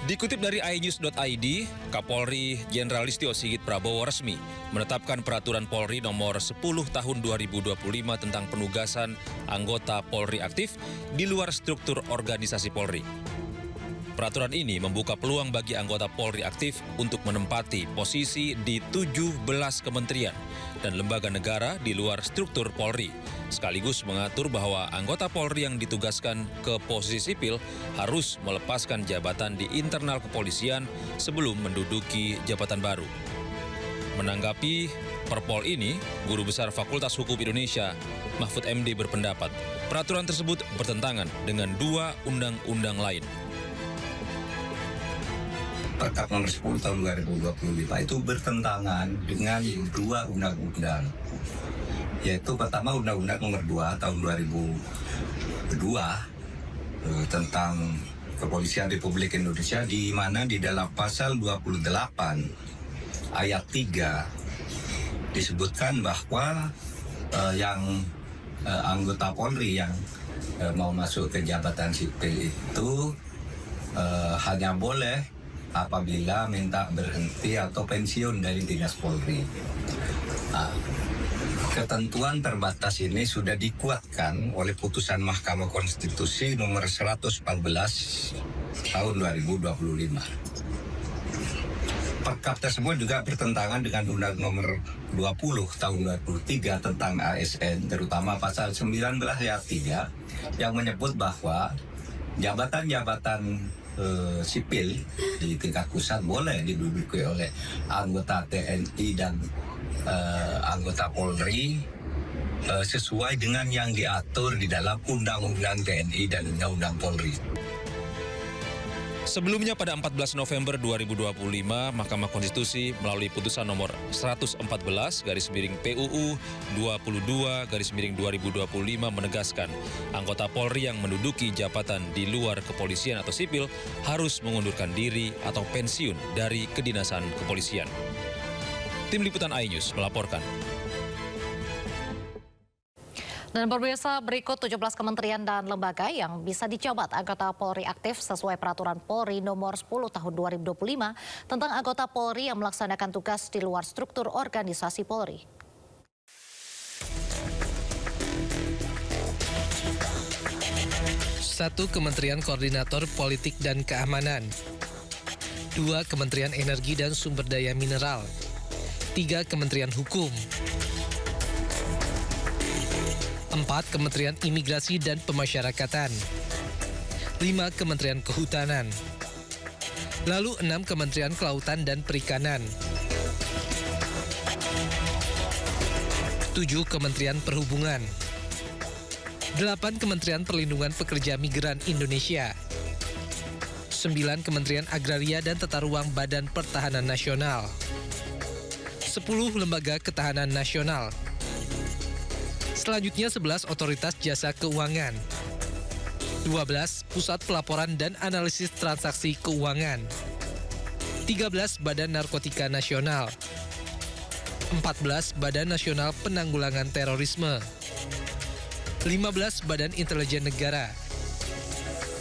Dikutip dari inews.id, Kapolri Jenderal Listio Sigit Prabowo resmi menetapkan Peraturan Polri Nomor 10 Tahun 2025 tentang penugasan anggota Polri aktif di luar struktur organisasi Polri. Peraturan ini membuka peluang bagi anggota Polri aktif untuk menempati posisi di 17 kementerian dan lembaga negara di luar struktur Polri, sekaligus mengatur bahwa anggota Polri yang ditugaskan ke posisi sipil harus melepaskan jabatan di internal kepolisian sebelum menduduki jabatan baru. Menanggapi Perpol ini, Guru Besar Fakultas Hukum Indonesia, Mahfud MD berpendapat, peraturan tersebut bertentangan dengan dua undang-undang lain. Perkap nomor 10 tahun 2025 itu bertentangan dengan dua undang-undang, yaitu pertama Undang-Undang nomor 2 tahun 2002 tentang Kepolisian Republik Indonesia, di mana di dalam pasal 28 ayat 3 disebutkan bahwa yang anggota Polri yang mau masuk ke jabatan sipil itu hanya boleh apabila minta berhenti atau pensiun dari dinas Polri. Nah, ketentuan terbatas ini sudah dikuatkan oleh putusan Mahkamah Konstitusi nomor 114 tahun 2025. Perkap tersebut juga bertentangan dengan Undang nomor 20 tahun 2003 tentang ASN, terutama pasal 19 ayat 3 yang menyebut bahwa jabatan-jabatan sipil di tingkat pusat boleh diduduki oleh anggota TNI dan anggota Polri sesuai dengan yang diatur di dalam Undang-Undang TNI dan Undang-Undang Polri. Sebelumnya pada 14 November 2025, Mahkamah Konstitusi melalui putusan nomor 114 PUU 22 2025 menegaskan anggota Polri yang menduduki jabatan di luar kepolisian atau sipil harus mengundurkan diri atau pensiun dari kedinasan kepolisian. Tim Liputan iNews melaporkan. Dan pemirsa, berikut 17 kementerian dan lembaga yang bisa dijabat anggota Polri aktif sesuai Peraturan Polri Nomor 10 Tahun 2025 tentang anggota Polri yang melaksanakan tugas di luar struktur organisasi Polri. Satu, Kementerian Koordinator Politik dan Keamanan. 2, Kementerian Energi dan Sumber Daya Mineral. 3, Kementerian Hukum. 4, Kementerian Imigrasi dan Pemasyarakatan. 5, Kementerian Kehutanan. Lalu 6, Kementerian Kelautan dan Perikanan. 7, Kementerian Perhubungan. 8, Kementerian Perlindungan Pekerja Migran Indonesia. 9, Kementerian Agraria dan Tata Ruang Badan Pertahanan Nasional. 10, Lembaga Ketahanan Nasional. Selanjutnya 11, Otoritas Jasa Keuangan. 12, Pusat Pelaporan dan Analisis Transaksi Keuangan. 13, Badan Narkotika Nasional. 14, Badan Nasional Penanggulangan Terorisme. 15, Badan Intelijen Negara.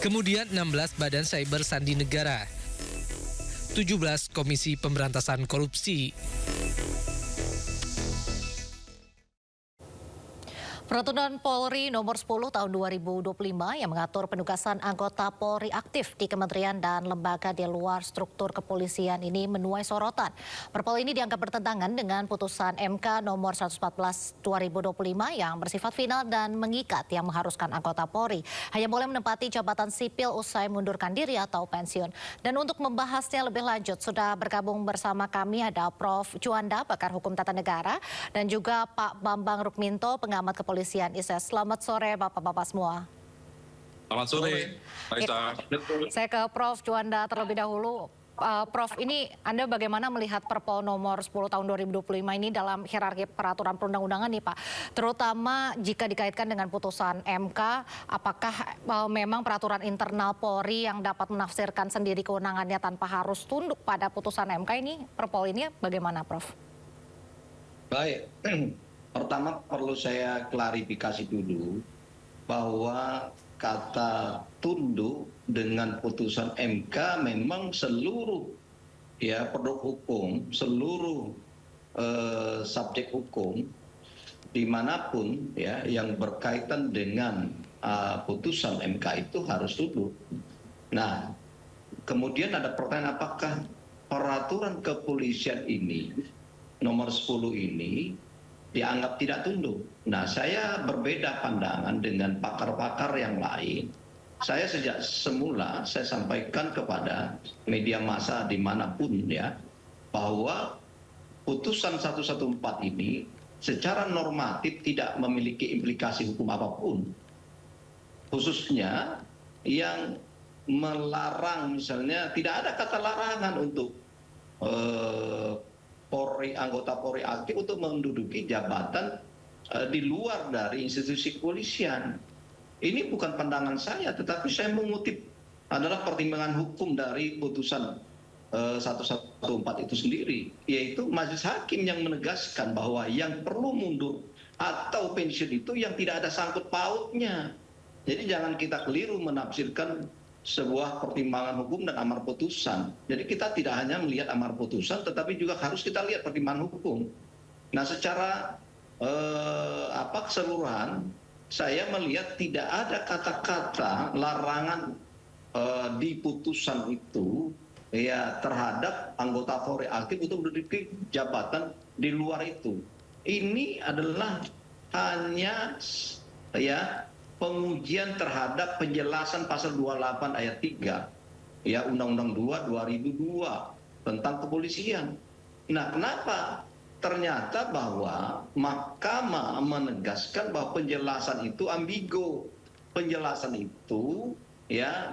Kemudian 16, Badan Cyber Sandi Negara. 17, Komisi Pemberantasan Korupsi. Peraturan Polri Nomor 10 Tahun 2025 yang mengatur penugasan anggota Polri aktif di kementerian dan lembaga di luar struktur kepolisian ini menuai sorotan. Perpol ini dianggap bertentangan dengan putusan MK Nomor 114 2025 yang bersifat final dan mengikat yang mengharuskan anggota Polri hanya boleh menempati jabatan sipil usai mundurkan diri atau pensiun. Dan untuk membahasnya lebih lanjut sudah bergabung bersama kami ada Prof. Juanda, pakar hukum tata negara, dan juga Pak Bambang Rukminto, pengamat kepolisian ISES. Selamat sore Bapak-Bapak semua. Selamat sore, Marisa. Saya ke Prof. Juanda terlebih dahulu. Prof, ini Anda bagaimana melihat Perpol Nomor 10 Tahun 2025 ini dalam hierarki peraturan perundang-undangan nih Pak? Terutama jika dikaitkan dengan putusan MK, apakah memang peraturan internal Polri yang dapat menafsirkan sendiri kewenangannya tanpa harus tunduk pada putusan MK ini? Perpol ini bagaimana, Prof? Baik. Pertama perlu saya klarifikasi dulu bahwa kata tunduk dengan putusan MK memang seluruh produk hukum, seluruh subjek hukum dimanapun yang berkaitan dengan putusan MK itu harus tunduk. Nah, kemudian ada pertanyaan, apakah peraturan kepolisian ini nomor 10 ini dianggap tidak tunduk? Nah, saya berbeda pandangan dengan pakar-pakar yang lain. Saya sejak semula saya sampaikan kepada media massa dimanapun bahwa putusan 114 ini secara normatif tidak memiliki implikasi hukum apapun. Khususnya yang melarang, misalnya tidak ada kata larangan untuk anggota Polri aktif untuk menduduki jabatan di luar dari institusi kepolisian. Ini bukan pandangan saya, tetapi saya mengutip adalah pertimbangan hukum dari putusan 114 itu sendiri, yaitu majelis hakim yang menegaskan bahwa yang perlu mundur atau pensiun itu yang tidak ada sangkut pautnya. Jadi jangan kita keliru menafsirkan sebuah pertimbangan hukum dan amar putusan. Jadi kita tidak hanya melihat amar putusan, tetapi juga harus kita lihat pertimbangan hukum. Nah, secara keseluruhan, saya melihat tidak ada kata-kata larangan di putusan itu terhadap anggota Polri aktif untuk menduduki jabatan di luar itu. Ini adalah hanya pengujian terhadap penjelasan pasal 28 ayat 3 Undang-Undang 2 2002 tentang kepolisian. Nah, kenapa ternyata bahwa Mahkamah menegaskan bahwa penjelasan itu ambigu. Penjelasan itu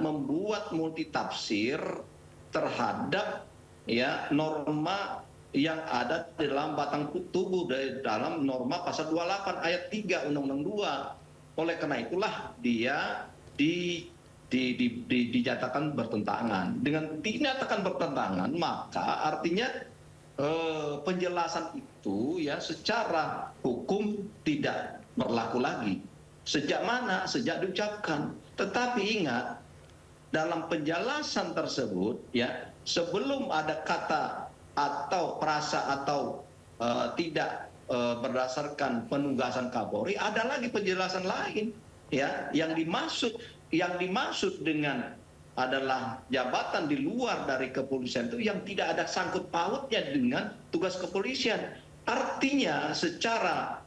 membuat multitafsir terhadap norma yang ada di dalam batang tubuh dalam norma pasal 28 ayat 3 Undang-Undang 2. Oleh karena itulah dia dinyatakan bertentangan. Dengan dinyatakan bertentangan, maka artinya penjelasan itu secara hukum tidak berlaku lagi. Sejak mana? Sejak diucapkan. Tetapi ingat, dalam penjelasan tersebut sebelum ada kata atau frasa atau tidak berdasarkan penugasan Kapolri, ada lagi penjelasan lain yang dimaksud dengan adalah jabatan di luar dari kepolisian itu yang tidak ada sangkut pautnya dengan tugas kepolisian. Artinya secara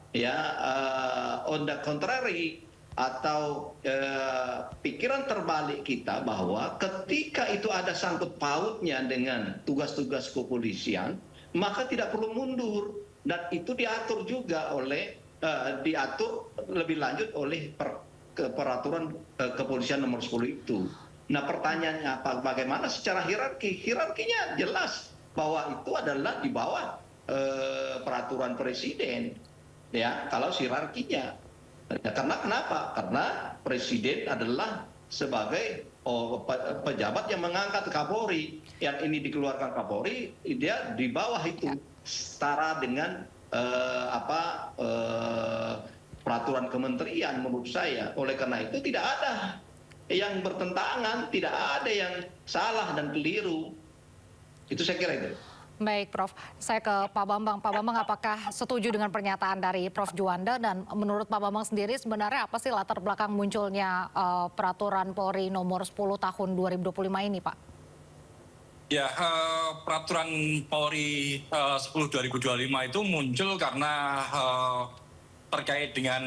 on the contrary atau pikiran terbalik kita bahwa ketika itu ada sangkut pautnya dengan tugas-tugas kepolisian, maka tidak perlu mundur, dan itu diatur juga diatur lebih lanjut oleh peraturan kepolisian nomor 10 itu. Nah, pertanyaannya bagaimana secara hierarkinya jelas bahwa itu adalah di bawah peraturan presiden kalau hierarkinya. Karena kenapa? Karena presiden adalah sebagai pejabat yang mengangkat Kapolri. Yang ini dikeluarkan Kapolri, dia di bawah itu, setara dengan peraturan kementerian menurut saya. Oleh karena itu tidak ada yang bertentangan, tidak ada yang salah dan keliru. Itu saya kira itu. Baik, Prof. Saya ke Pak Bambang. Pak Bambang, apakah setuju dengan pernyataan dari Prof. Juanda? Dan menurut Pak Bambang sendiri sebenarnya apa sih latar belakang munculnya peraturan Polri nomor 10 tahun 2025 ini, Pak? Ya, peraturan Polri 10 2025 itu muncul karena terkait dengan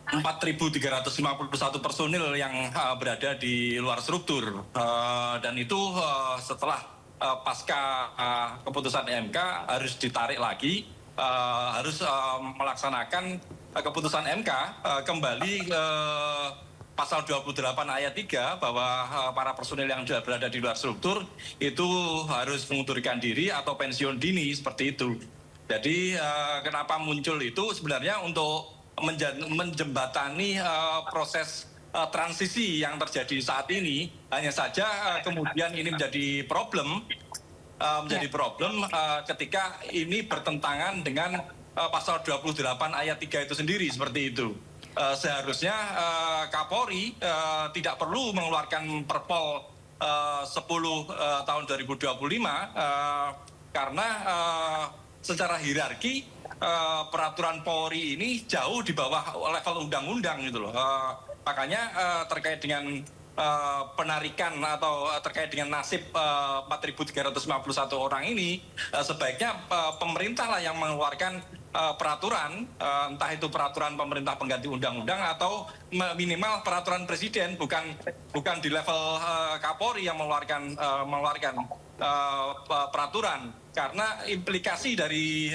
4.351 personil yang berada di luar struktur. Dan itu setelah pasca keputusan MK harus ditarik lagi, harus melaksanakan keputusan MK kembali pasal 28 ayat 3 bahwa para personil yang sudah berada di luar struktur itu harus mengundurkan diri atau pensiun dini, seperti itu. Jadi kenapa muncul itu sebenarnya untuk menjembatani proses transisi yang terjadi saat ini. Hanya saja kemudian ini menjadi problem ketika ini bertentangan dengan pasal 28 ayat 3 itu sendiri, seperti itu. seharusnya Kapolri tidak perlu mengeluarkan Perpol 10 tahun 2025 karena secara hierarki peraturan Polri ini jauh di bawah level undang-undang gitu loh. Makanya terkait dengan penarikan atau terkait dengan nasib 4.351 orang ini, sebaiknya pemerintah lah yang mengeluarkan peraturan, entah itu peraturan pemerintah pengganti undang-undang atau minimal peraturan presiden, bukan di level Kapolri yang mengeluarkan peraturan, karena implikasi dari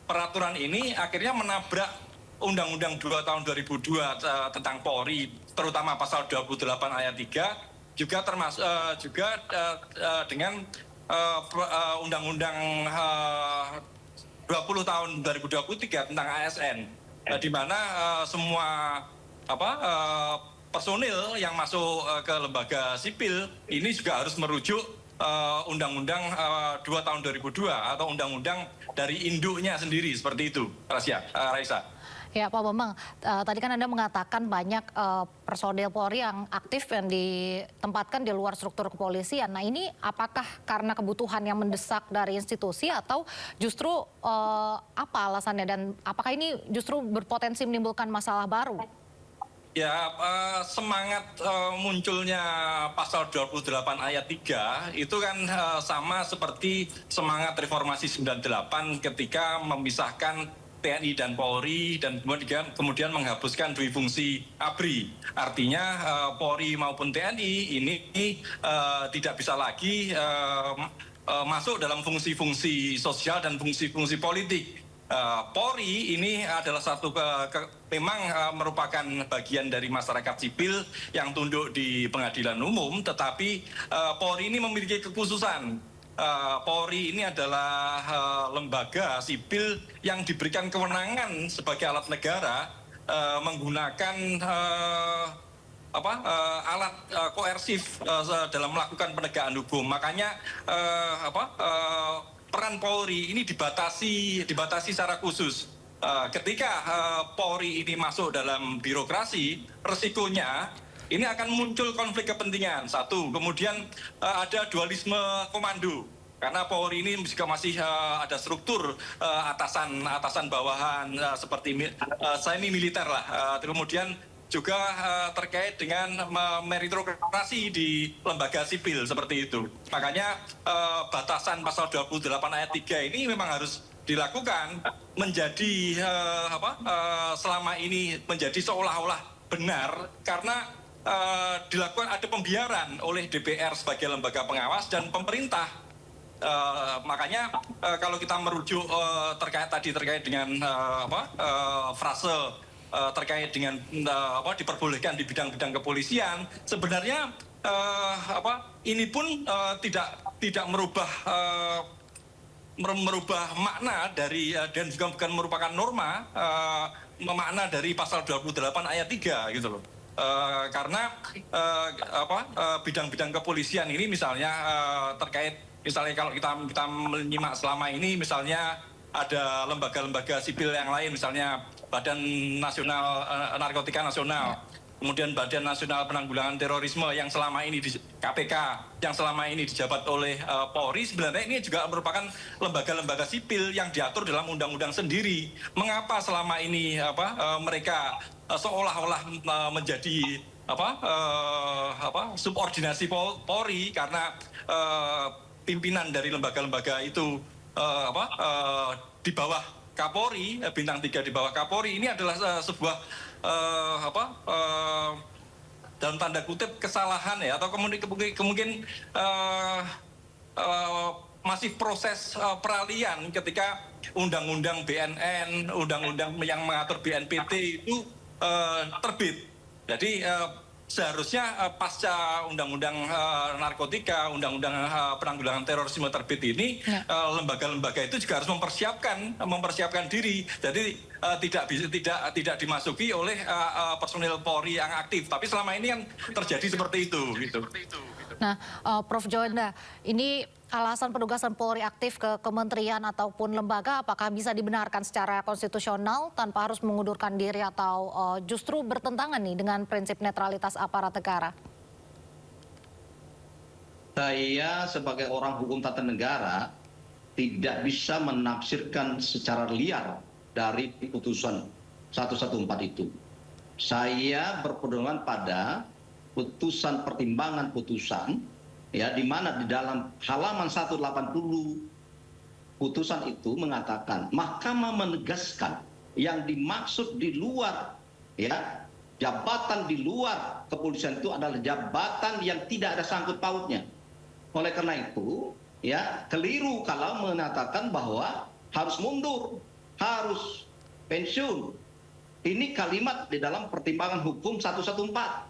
peraturan ini akhirnya menabrak Undang-Undang 2 tahun 2002 tentang Polri, terutama pasal 28 ayat 3, juga termasuk dengan Undang-Undang 20 tahun 2023 tentang ASN, di mana semua personil yang masuk ke lembaga sipil ini juga harus merujuk Undang-Undang 2 tahun 2002 atau Undang-Undang dari induknya sendiri, seperti itu, Raisa. Ya Pak Bambang, tadi kan Anda mengatakan banyak personil Polri yang aktif yang ditempatkan di luar struktur kepolisian. Nah ini apakah karena kebutuhan yang mendesak dari institusi atau justru apa alasannya, dan apakah ini justru berpotensi menimbulkan masalah baru? Ya, semangat munculnya pasal 28 ayat 3 itu kan sama seperti semangat reformasi 98 ketika memisahkan TNI dan Polri dan kemudian menghapuskan dui fungsi ABRI. Artinya Polri maupun TNI ini tidak bisa lagi masuk dalam fungsi-fungsi sosial dan fungsi-fungsi politik. Polri ini adalah memang merupakan bagian dari masyarakat sipil yang tunduk di pengadilan umum, tetapi Polri ini memiliki kekhususan. Polri ini adalah lembaga sipil yang diberikan kewenangan sebagai alat negara menggunakan alat koersif dalam melakukan penegakan hukum. Makanya peran Polri ini dibatasi secara khusus. Ketika Polri ini masuk dalam birokrasi, resikonya ini akan muncul konflik kepentingan. Satu, kemudian ada dualisme komando. Karena Polri ini juga masih ada struktur atasan bawahan seperti semi militer lah. Kemudian juga terkait dengan meritokrasi di lembaga sipil seperti itu. Makanya batasan pasal 28 ayat 3 ini memang harus dilakukan menjadi selama ini menjadi seolah-olah benar karena dilakukan ada pembiaran oleh DPR sebagai lembaga pengawas dan pemerintah. Makanya kalau kita merujuk terkait dengan frase terkait dengan diperbolehkan di bidang-bidang kepolisian, sebenarnya ini pun tidak merubah makna dari dan juga bukan merupakan norma makna dari pasal 28 ayat 3 gitu loh. Karena bidang-bidang kepolisian ini misalnya terkait misalnya kalau kita menyimak selama ini misalnya ada lembaga-lembaga sipil yang lain, misalnya Badan Nasional Narkotika Nasional, kemudian Badan Nasional Penanggulangan Terorisme yang selama ini di KPK, yang selama ini dijabat oleh Polri, sebenarnya ini juga merupakan lembaga-lembaga sipil yang diatur dalam undang-undang sendiri. Mengapa selama ini mereka seolah-olah menjadi subordinasi Polri karena pimpinan dari lembaga-lembaga itu di bawah Kapolri, bintang 3 di bawah Kapolri, ini adalah sebuah dalam tanda kutip kesalahan ya, atau kemungkinan masih proses peralihan ketika undang-undang BNN, undang-undang yang mengatur BNPT itu terbit. Jadi seharusnya pasca undang-undang narkotika, undang-undang penanggulangan terorisme terbit ini, lembaga-lembaga itu juga harus mempersiapkan diri. Jadi tidak dimasuki oleh personil Polri yang aktif. Tapi selama ini kan terjadi seperti itu. Gitu. Nah, Prof. Juanda, ini Alasan penugasan Polri aktif ke kementerian ataupun lembaga apakah bisa dibenarkan secara konstitusional tanpa harus mengundurkan diri atau justru bertentangan nih dengan prinsip netralitas aparat negara? Saya sebagai orang hukum tata negara tidak bisa menafsirkan secara liar dari putusan 114 itu. Saya berpedoman pada putusan pertimbangan putusan, ya, di mana di dalam halaman 180 putusan itu mengatakan Mahkamah menegaskan yang dimaksud di luar, ya, jabatan di luar kepolisian itu adalah jabatan yang tidak ada sangkut pautnya. Oleh karena itu, ya, keliru kalau mengatakan bahwa harus mundur, harus pensiun. Ini kalimat di dalam pertimbangan hukum 114.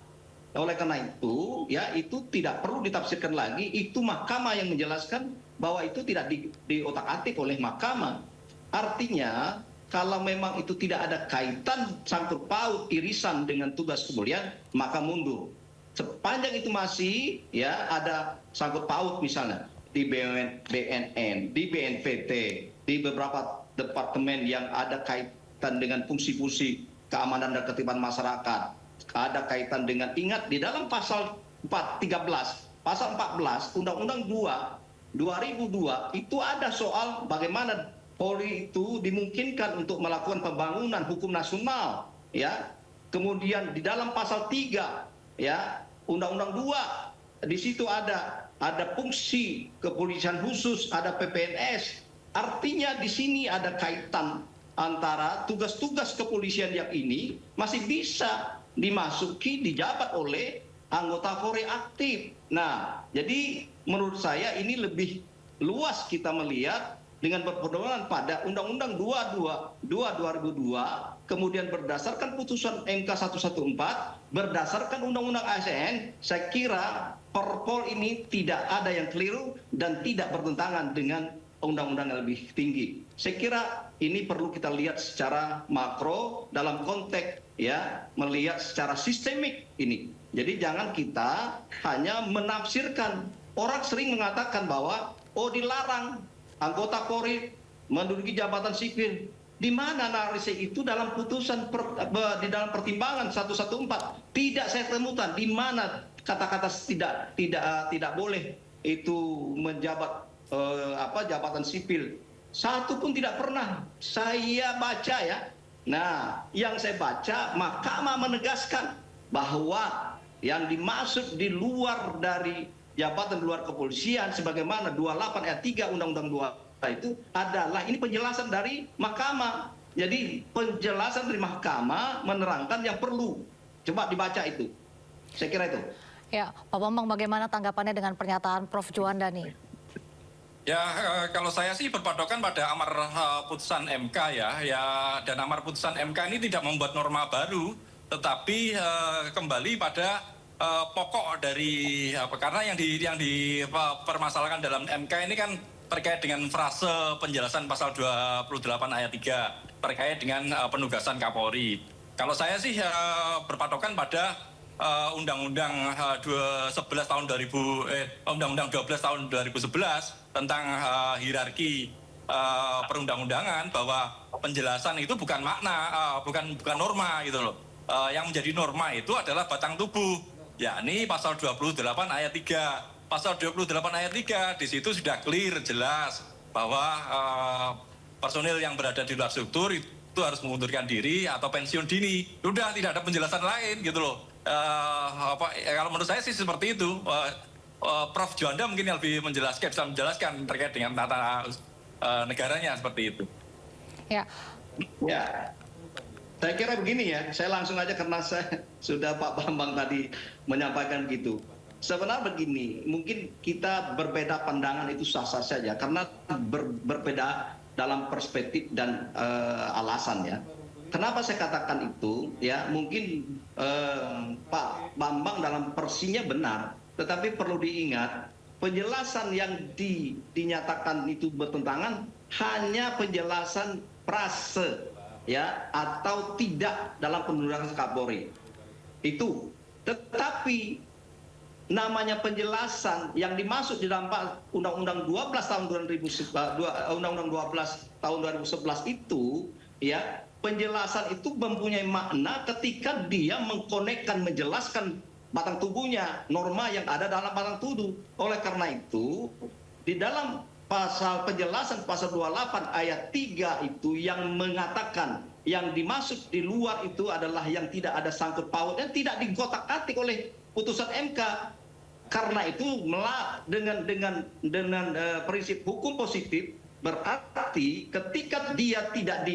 Oleh karena itu, ya, itu tidak perlu ditafsirkan lagi. Itu mahkamah yang menjelaskan bahwa itu tidak diotak-atik oleh mahkamah. Artinya, kalau memang itu tidak ada kaitan sangkut paut irisan dengan tugas kepolisian, maka mundur. Sepanjang itu masih, ya, ada sangkut paut misalnya di BNN, di BNPT, di beberapa departemen yang ada kaitan dengan fungsi-fungsi keamanan dan ketertiban masyarakat, ada kaitan dengan, ingat di dalam pasal 13, pasal 14 Undang-Undang 2002 itu ada soal bagaimana Polri itu dimungkinkan untuk melakukan pembangunan hukum nasional, ya. Kemudian di dalam pasal 3, ya, Undang-Undang 2 di situ ada fungsi kepolisian khusus, ada PPNS. Artinya di sini ada kaitan antara tugas-tugas kepolisian yang ini masih bisa dimasuki, dijabat oleh anggota Polri aktif. Nah, jadi menurut saya ini lebih luas kita melihat dengan berpedoman pada Undang-Undang 22/2002, kemudian berdasarkan putusan MK 114, berdasarkan Undang-Undang ASN, saya kira Perpol ini tidak ada yang keliru dan tidak bertentangan dengan undang-undang yang lebih tinggi. Saya kira ini perlu kita lihat secara makro dalam konteks, ya, melihat secara sistemik ini. Jadi jangan kita hanya menafsirkan. Orang sering mengatakan bahwa dilarang anggota Polri menduduki jabatan sipil. Di mana narasi itu dalam putusan di dalam pertimbangan 114? Tidak saya temukan di mana kata-kata tidak boleh itu menjabat jabatan sipil. Satu pun tidak pernah saya baca, ya. Nah, yang saya baca, Mahkamah menegaskan bahwa yang dimaksud di luar dari jabatan di luar kepolisian sebagaimana 28 ayat 3 Undang-Undang 2 itu adalah ini penjelasan dari Mahkamah. Jadi penjelasan dari Mahkamah menerangkan yang perlu. Coba dibaca itu. Saya kira itu. Ya, Pak Bambang, bagaimana tanggapannya dengan pernyataan Prof. Juanda nih? Ya, kalau saya sih berpatokan pada amar putusan MK, ya, dan amar putusan MK ini tidak membuat norma baru, tetapi kembali pada pokok dari karena yang dipermasalahkan dalam MK ini kan terkait dengan frase penjelasan pasal 28 ayat 3 terkait dengan penugasan Kapolri. Kalau saya sih berpatokan pada Undang-Undang 11 tahun 2000 Undang-Undang 12 tahun 2011 tentang hierarki perundang-undangan, bahwa penjelasan itu bukan makna, bukan norma gitu loh. Yang menjadi norma itu adalah batang tubuh, yakni pasal 28 ayat 3. Pasal 28 ayat 3 di situ sudah clear jelas bahwa personil yang berada di luar struktur itu harus mengundurkan diri atau pensiun dini. Udah tidak ada penjelasan lain gitu loh. Kalau menurut saya sih seperti itu. Prof. Juanda mungkin yang lebih bisa menjelaskan terkait dengan tata negaranya seperti itu. Ya. Ya, saya kira begini ya. Saya langsung aja karena saya sudah Pak Bambang tadi menyampaikan gitu. Sebenarnya begini, mungkin kita berbeda pandangan itu sah-sah saja karena berbeda dalam perspektif dan alasan, ya. Kenapa saya katakan itu? Ya, mungkin Pak Bambang dalam versinya benar, tetapi perlu diingat penjelasan yang dinyatakan itu bertentangan hanya penjelasan frase, ya, atau tidak dalam penugasan Kapolri. Itu. Tetapi namanya penjelasan yang dimaksud di dalam Undang-Undang 12 tahun 2011 itu, ya, penjelasan itu mempunyai makna ketika dia mengkonekkan, menjelaskan batang tubuhnya, norma yang ada dalam batang tubuh. Oleh karena itu, di dalam pasal penjelasan pasal 28 ayat 3 itu yang mengatakan yang dimaksud di luar itu adalah yang tidak ada sangkut pautnya, tidak digotak-atik oleh putusan MK. Karena itu dengan prinsip hukum positif berarti ketika dia tidak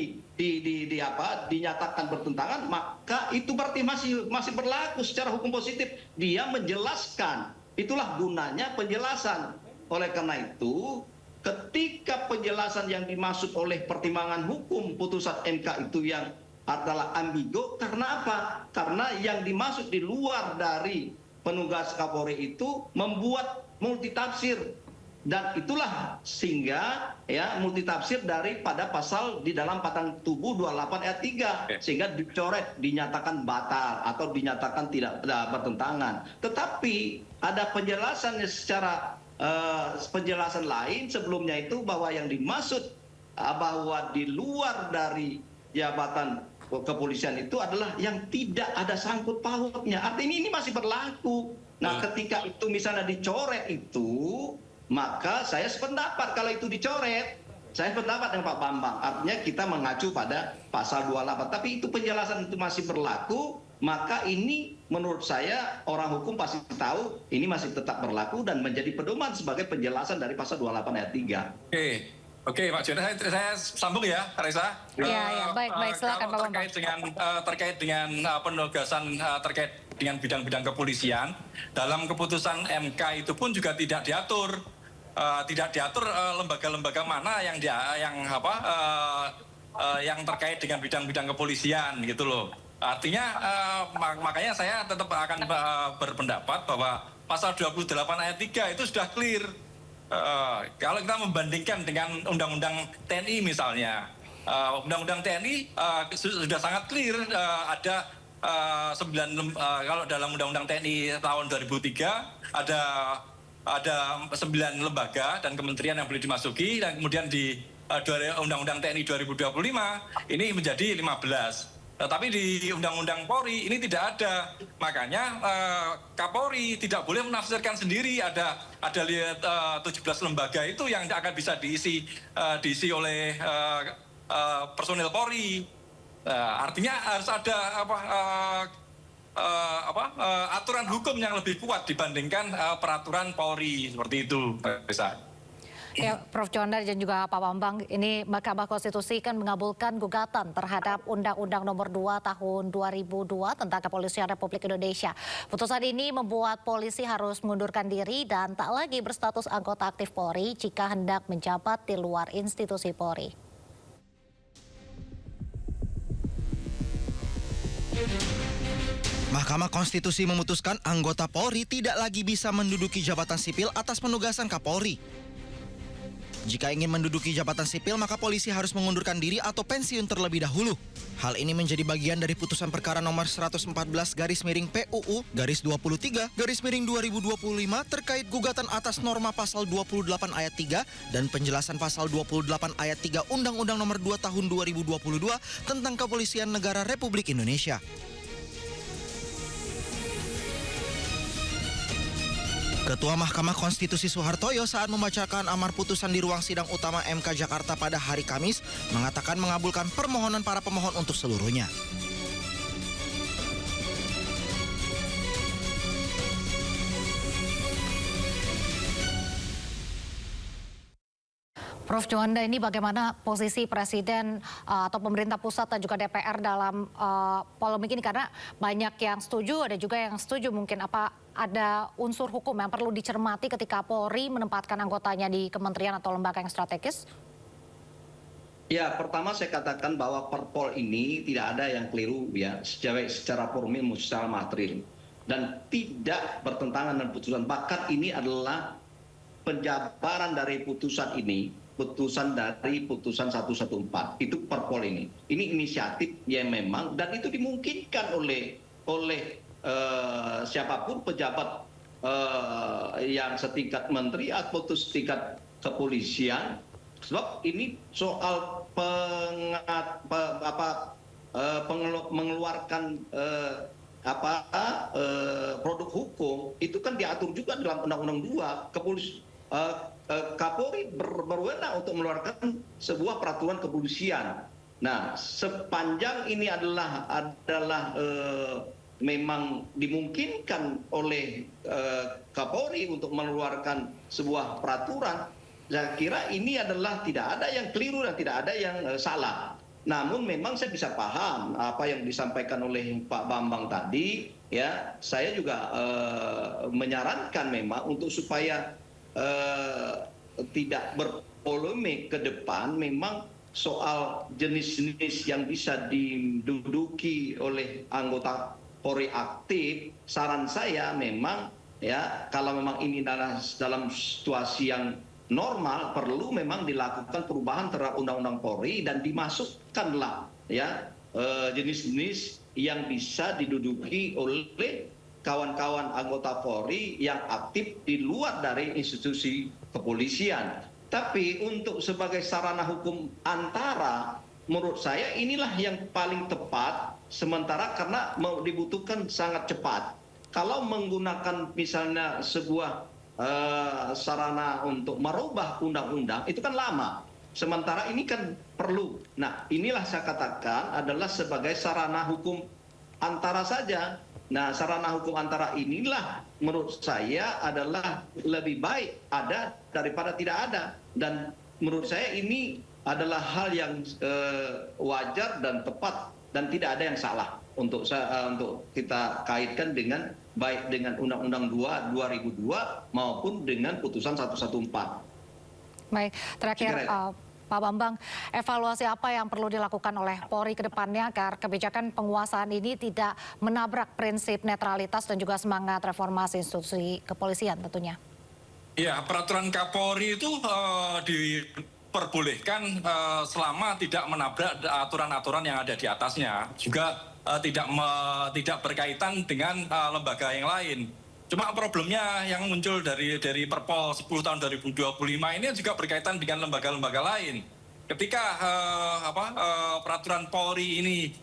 dinyatakan bertentangan, maka itu berarti masih berlaku secara hukum positif. Dia menjelaskan, itulah gunanya penjelasan. Oleh karena itu, ketika penjelasan yang dimaksud oleh pertimbangan hukum putusan MK itu yang adalah ambigu, karena apa? Karena yang dimaksud di luar dari penugas Kapolri itu membuat multitafsir, dan itulah sehingga ya multitafsir daripada pasal di dalam batang tubuh 28 ayat 3 sehingga dicoret, dinyatakan batal atau dinyatakan tidak bertentangan. Tetapi ada penjelasannya secara penjelasan lain sebelumnya itu bahwa yang dimaksud bahwa di luar dari jabatan kepolisian itu adalah yang tidak ada sangkut pautnya. Artinya ini masih berlaku. Nah, ketika itu misalnya dicoret itu, maka saya sependapat kalau itu dicoret. Saya sependapat dengan Pak Bambang. Artinya kita mengacu pada pasal 28. Tapi itu penjelasan itu masih berlaku, maka ini menurut saya orang hukum pasti tahu ini masih tetap berlaku dan menjadi pedoman sebagai penjelasan dari pasal 28 ayat 3. Oke, Pak Jono, saya sambung ya, Reza. Iya, baik, silakan Pak Bambang. Terkait dengan penugasan terkait dengan bidang-bidang kepolisian, dalam keputusan MK itu pun juga tidak diatur lembaga-lembaga mana yang terkait dengan bidang-bidang kepolisian gitu loh. Artinya makanya saya tetap akan berpendapat bahwa pasal 28 ayat 3 itu sudah clear. Kalau kita membandingkan dengan Undang-Undang TNI misalnya, Undang-Undang TNI sudah sangat clear, ada kalau dalam Undang-Undang TNI tahun 2003 ada 9 lembaga dan kementerian yang boleh dimasuki, dan kemudian di Undang-Undang TNI 2025 ini menjadi 15. Tapi di Undang-Undang Polri ini tidak ada. Makanya Kapolri tidak boleh menafsirkan sendiri. Ada 17 lembaga itu yang akan bisa diisi oleh personil Polri. Artinya harus ada aturan hukum yang lebih kuat dibandingkan peraturan Polri, seperti itu, Reza. Ya, Prof. Juanda dan juga Pak Bambang, ini Mahkamah Konstitusi kan mengabulkan gugatan terhadap Undang-Undang Nomor 2 Tahun 2002 tentang Kepolisian Republik Indonesia. Putusan ini membuat polisi harus mengundurkan diri dan tak lagi berstatus anggota aktif Polri jika hendak menjabat di luar institusi Polri. Mahkamah Konstitusi memutuskan anggota Polri tidak lagi bisa menduduki jabatan sipil atas penugasan Kapolri. Jika ingin menduduki jabatan sipil, maka polisi harus mengundurkan diri atau pensiun terlebih dahulu. Hal ini menjadi bagian dari putusan perkara nomor 114/PUU-23/2025 terkait gugatan atas norma pasal 28 ayat 3 dan penjelasan pasal 28 ayat 3 Undang-Undang Nomor 2 Tahun 2022 tentang Kepolisian Negara Republik Indonesia. Ketua Mahkamah Konstitusi Soehartoyo saat membacakan amar putusan di ruang sidang utama MK Jakarta pada hari Kamis mengatakan mengabulkan permohonan para pemohon untuk seluruhnya. Prof. Juanda, ini bagaimana posisi Presiden atau pemerintah pusat dan juga DPR dalam polemik ini? Karena banyak yang setuju, ada juga yang setuju. Mungkin apa ada unsur hukum yang perlu dicermati ketika Polri menempatkan anggotanya di kementerian atau lembaga yang strategis? Ya, pertama saya katakan bahwa Perpol ini tidak ada yang keliru ya secara formil maupun secara material dan tidak bertentangan dengan putusan. Bahkan ini adalah penjabaran dari putusan ini. Putusan dari putusan 114 itu Perpol ini inisiatif yang memang dan itu dimungkinkan oleh siapapun pejabat yang setingkat menteri atau setingkat kepolisian, sebab ini soal mengeluarkan produk hukum itu kan diatur juga dalam Undang-Undang 2. Kapolri berwenang untuk mengeluarkan sebuah peraturan kepolisian. Nah, sepanjang ini adalah memang dimungkinkan oleh Kapolri untuk mengeluarkan sebuah peraturan, saya kira ini adalah tidak ada yang keliru dan tidak ada yang salah. Namun memang saya bisa paham apa yang disampaikan oleh Pak Bambang tadi, ya. Saya juga menyarankan memang untuk supaya tidak berpolemik ke depan, memang soal jenis-jenis yang bisa diduduki oleh anggota Polri aktif, saran saya memang ya kalau memang ini dalam situasi yang normal perlu memang dilakukan perubahan terhadap Undang-Undang Polri dan dimasukkanlah ya jenis-jenis yang bisa diduduki oleh kawan-kawan anggota Polri yang aktif di luar dari institusi kepolisian. Tapi untuk sebagai sarana hukum antara, menurut saya inilah yang paling tepat, sementara karena dibutuhkan sangat cepat. Kalau menggunakan misalnya sebuah sarana untuk merubah undang-undang, itu kan lama. Sementara ini kan perlu. Nah, inilah saya katakan adalah sebagai sarana hukum antara saja. Nah, sarana hukum antara inilah menurut saya adalah lebih baik ada daripada tidak ada. Dan menurut saya ini adalah hal yang wajar dan tepat dan tidak ada yang salah untuk kita kaitkan dengan baik dengan Undang-Undang 2 2002 maupun dengan putusan 114. Baik, terakhir Pak Bambang, evaluasi apa yang perlu dilakukan oleh Polri ke depannya agar kebijakan penguasaan ini tidak menabrak prinsip netralitas dan juga semangat reformasi institusi kepolisian tentunya? Ya, peraturan Kapolri itu diperbolehkan selama tidak menabrak aturan-aturan yang ada di atasnya. Juga tidak berkaitan dengan lembaga yang lain. Cuma problemnya yang muncul dari Perpol 10 tahun 2025 ini juga berkaitan dengan lembaga-lembaga lain. Ketika peraturan Polri ini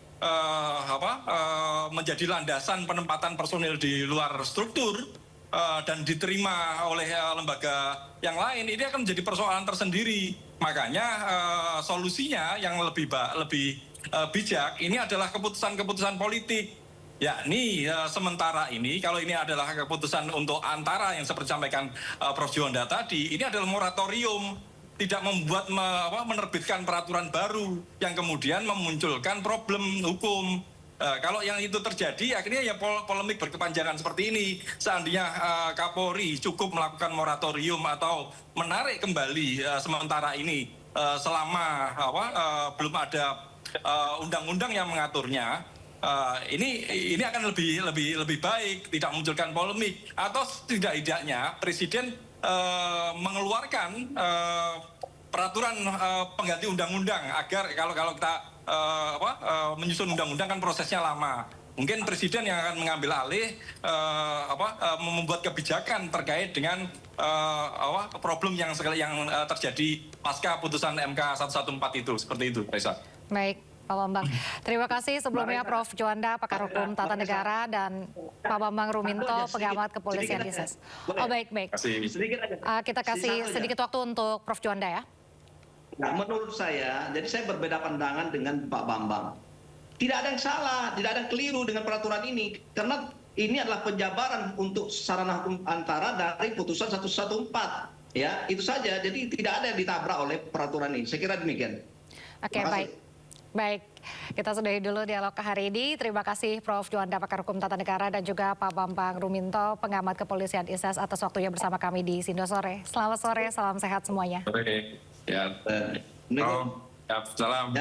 menjadi landasan penempatan personil di luar struktur dan diterima oleh lembaga yang lain, ini akan menjadi persoalan tersendiri. Makanya solusinya yang lebih bijak ini adalah keputusan-keputusan politik. Yakni sementara ini, kalau ini adalah keputusan untuk antara yang seperti disampaikan Prof. Juanda tadi, ini adalah moratorium, tidak menerbitkan peraturan baru yang kemudian memunculkan problem hukum. Kalau yang itu terjadi, akhirnya ya polemik berkepanjangan seperti ini. Seandainya Kapolri cukup melakukan moratorium atau menarik kembali sementara ini selama belum ada undang-undang yang mengaturnya. Ini akan lebih baik, tidak munculkan polemik, atau setidaknya Presiden mengeluarkan peraturan pengganti undang-undang agar kalau kita menyusun undang-undang kan prosesnya lama. Mungkin Presiden yang akan mengambil alih membuat kebijakan terkait dengan problem yang terjadi pasca putusan MK 114 itu, seperti itu, Reza. Baik. Pak Bambang, terima kasih sebelumnya Prof. Juanda, pakar hukum tata negara, dan Pak Bambang Ruminto, pengamat kepolisian ISS. Oh baik. Kita kasih sedikit waktu untuk Prof. Juanda ya. Nah, menurut saya, jadi saya berbeda pandangan dengan Pak Bambang. Tidak ada yang salah, tidak ada yang keliru dengan peraturan ini, karena ini adalah penjabaran untuk sarana hukum antara dari putusan 114. Ya, itu saja. Jadi tidak ada yang ditabrak oleh peraturan ini. Saya kira demikian. Oke, baik. Kita sudahi dulu dialog hari ini. Terima kasih Prof. Juanda, pakar hukum tata negara, dan juga Pak Bambang Ruminto, pengamat kepolisian ISS, atas waktunya bersama kami di Sindo Sore. Selamat sore, salam sehat semuanya. Oke, ya. Salam.